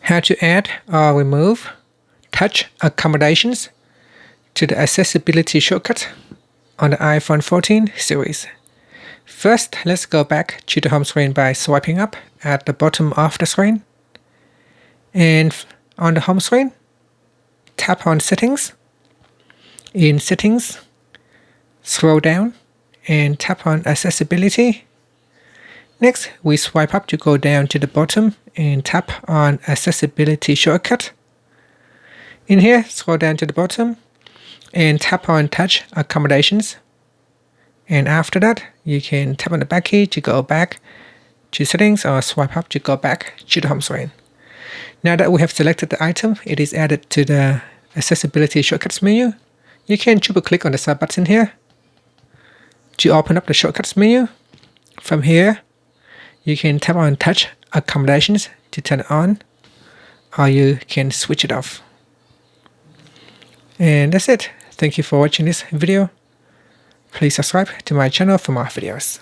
How to add or remove touch accommodations to the accessibility shortcut on the iPhone 14 series. First, let's go back to the home screen by swiping up at the bottom of the screen. And on the home screen, tap on Settings. In Settings, scroll down and tap on Accessibility. Next, we swipe up to go down to the bottom and tap on Accessibility Shortcut. In here, scroll down to the bottom and tap on Touch Accommodations. And after that, you can tap on the back key to go back to Settings or swipe up to go back to the home screen. Now that we have selected the item, it is added to the Accessibility Shortcuts menu. You can triple click on the sub button here to open up the Shortcuts menu. From here, you can tap on Touch Accommodations to turn it on, or you can switch it off. And that's it. Thank you for watching this video. Please subscribe to my channel for more videos.